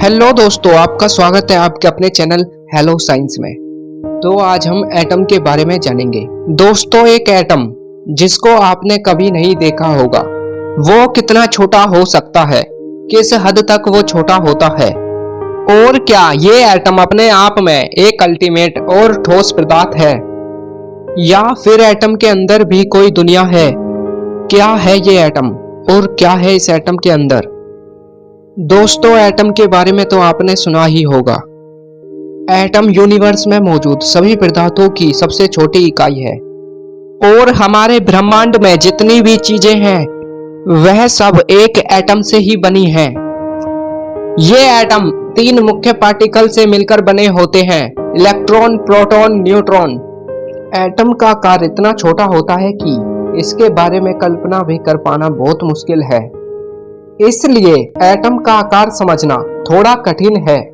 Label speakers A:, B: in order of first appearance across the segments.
A: Hello दोस्तों, आपका स्वागत है आपके अपने चैनल हेलो साइंस में। तो आज हम एटम के बारे में जानेंगे। दोस्तों, एक एटम जिसको आपने कभी नहीं देखा होगा, वो कितना छोटा हो सकता है, किस हद तक वो छोटा होता है, और क्या ये एटम अपने आप में एक अल्टीमेट और ठोस पदार्थ है, या फिर एटम के अंदर भी कोई दुनिया है। क्या है ये एटम और क्या है इस एटम के अंदर। दोस्तों, एटम के बारे में तो आपने सुना ही होगा। एटम यूनिवर्स में मौजूद सभी पदार्थों की सबसे छोटी इकाई है और हमारे ब्रह्मांड में जितनी भी चीजें हैं वह सब एक एटम से ही बनी हैं। ये एटम तीन मुख्य पार्टिकल से मिलकर बने होते हैं, इलेक्ट्रॉन, प्रोटॉन, न्यूट्रॉन। एटम का आकार इतना छोटा होता है कि इसके बारे में कल्पना भी कर पाना बहुत मुश्किल है। इसलिए एटम का आकार समझना थोड़ा कठिन है,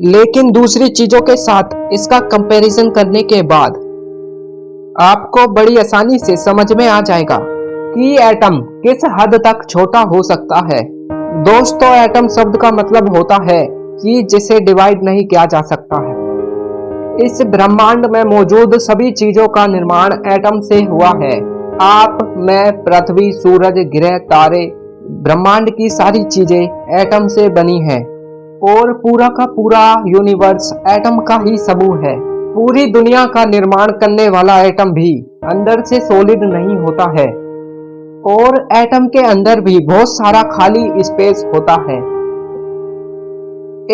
A: लेकिन दूसरी चीजों के साथ इसका कंपैरिजन करने के बाद आपको बड़ी आसानी से समझ में आ जाएगा कि एटम किस हद तक छोटा हो सकता है। दोस्तों, एटम शब्द का मतलब होता है कि जिसे डिवाइड नहीं किया जा सकता है। इस ब्रह्मांड में मौजूद सभी चीजों का निर्माण एटम से हुआ है। आप, मैं, पृथ्वी, सूरज, ग्रह, तारे, ब्रह्मांड की सारी चीजें एटम से बनी हैं और पूरा का पूरा यूनिवर्स एटम का ही समूह है। पूरी दुनिया का निर्माण करने वाला एटम भी अंदर से सॉलिड नहीं होता है और एटम के अंदर भी बहुत सारा खाली स्पेस होता है।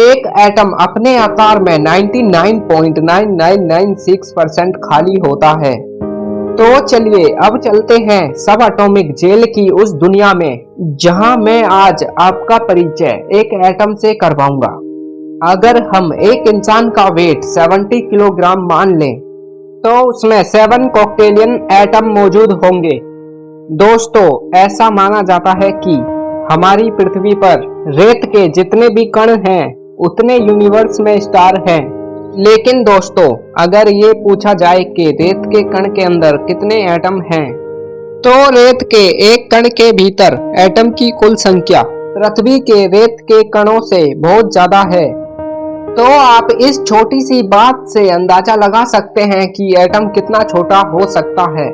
A: एक एटम अपने आकार में 99.9996% खाली होता है। तो चलिए अब चलते हैं सब एटॉमिक जेल की उस दुनिया में जहां मैं आज आपका परिचय एक एटम से करवाऊंगा। अगर हम एक इंसान का वेट 70 किलोग्राम मान लें तो उसमें 7 कॉकटेलियन एटम मौजूद होंगे। दोस्तों, ऐसा माना जाता है कि हमारी पृथ्वी पर रेत के जितने भी कण हैं उतने यूनिवर्स में स्टार हैं। लेकिन दोस्तों, अगर ये पूछा जाए कि रेत के कण के अंदर कितने एटम हैं, तो रेत के एक कण के भीतर एटम की कुल संख्या पृथ्वी के रेत के कणों से बहुत ज्यादा है। तो आप इस छोटी सी बात से अंदाजा लगा सकते हैं कि एटम कितना छोटा हो सकता है।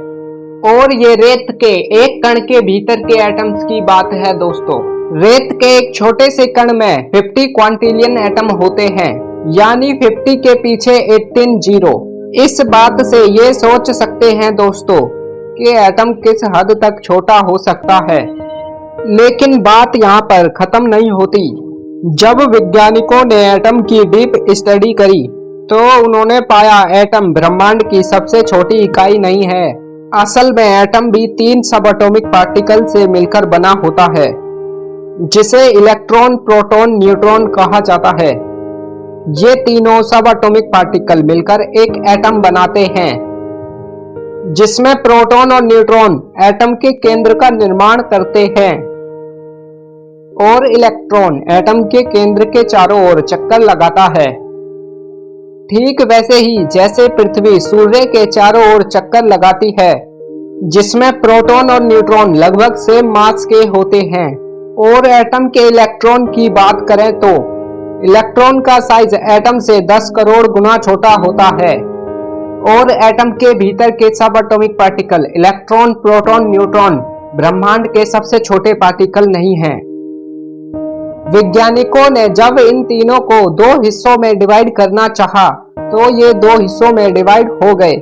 A: और ये रेत के एक कण के भीतर के एटम्स की बात है। दोस्तों, रेत के एक छोटे से कण में 50 क्वांटिलियन एटम होते हैं, यानी 50 के पीछे 18 जीरो। इस बात से ये सोच सकते हैं दोस्तों कि एटम किस हद तक छोटा हो सकता है। लेकिन बात यहाँ पर खत्म नहीं होती। जब वैज्ञानिकों ने एटम की डीप स्टडी करी तो उन्होंने पाया एटम ब्रह्मांड की सबसे छोटी इकाई नहीं है। असल में एटम भी 3 सब एटॉमिक पार्टिकल से मिलकर बना होता है, जिसे इलेक्ट्रॉन, प्रोटॉन, न्यूट्रॉन कहा जाता है। ये तीनों सब एटॉमिक पार्टिकल मिलकर एक एटम बनाते हैं, जिसमें प्रोटॉन और न्यूट्रॉन एटम के केंद्र का निर्माण करते हैं और इलेक्ट्रॉन एटम के केंद्र के चारों ओर चक्कर लगाता है। ठीक वैसे ही जैसे पृथ्वी सूर्य के चारों ओर चक्कर लगाती है, जिसमें प्रोटॉन और न्यूट्रॉन लगभग सेम मास के होते हैं। और एटम के इलेक्ट्रॉन की बात करें तो इलेक्ट्रॉन का साइज एटम से 10 करोड़ गुना छोटा होता है। और एटम के भीतर के सब atomic particle electron, proton, neutron ब्रह्मांड के सबसे छोटे पार्टिकल नहीं हैं। वैज्ञानिकों ने जब इन तीनों को 2 हिस्सों में डिवाइड करना चाहा तो ये 2 हिस्सों में डिवाइड हो गए,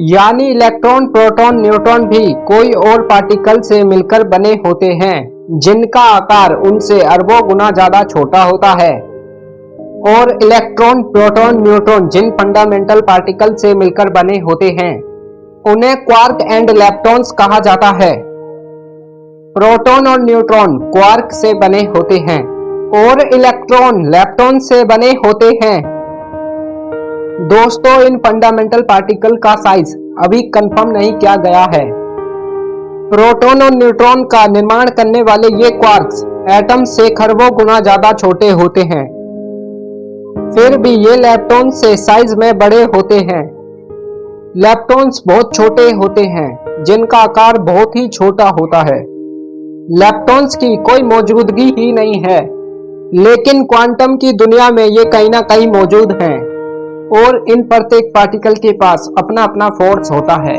A: यानी इलेक्ट्रॉन, प्रोटॉन, न्यूट्रॉन भी कोई और पार्टिकल से मिलकर बने होते हैं, जिनका आकार उनसे अरबों गुना ज्यादा छोटा होता है। और इलेक्ट्रॉन, प्रोटॉन, न्यूट्रॉन जिन फंडामेंटल पार्टिकल से मिलकर बने होते हैं उन्हें क्वार्क एंड लेप्टॉन्स कहा जाता है। प्रोटॉन और न्यूट्रॉन क्वार्क से बने होते हैं और इलेक्ट्रॉन लेप्टॉन से बने होते हैं। दोस्तों, इन फंडामेंटल पार्टिकल का साइज अभी कंफर्म नहीं किया गया है। प्रोटॉन और न्यूट्रॉन का निर्माण करने वाले ये क्वार्क्स एटम से खरबों गुना ज्यादा छोटे होते हैं। फिर भी ये लेप्टॉन से साइज में बड़े होते हैं। लेप्टॉन्स बहुत छोटे होते हैं, जिनका आकार बहुत ही छोटा होता है। लेप्टॉन्स की कोई मौजूदगी ही नहीं है। लेकिन क्वांटम की दुनिया में ये कहीं ना कहीं मौजूद हैं और इन प्रत्येक पार्टिकल के पास अपना अपना फोर्स होता है,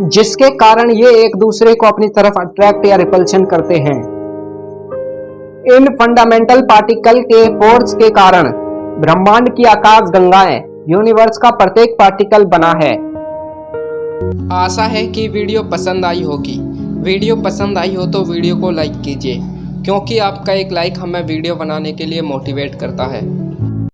A: जिसके कारण ये एक दूसरे को अपनी तरफ अट्रैक्ट या रिपल्शन करते हैं। इन फंडामेंटल पार्टिकल के फोर्स के कारण ब्रह्मांड की आकाश गंगाएं यूनिवर्स का प्रत्येक पार्टिकल बना है। आशा है कि वीडियो पसंद आई होगी। वीडियो पसंद आई हो तो वीडियो को लाइक कीजिए, क्योंकि आपका एक लाइक हमें वीडियो बनाने के लिए मोटिवेट करता है।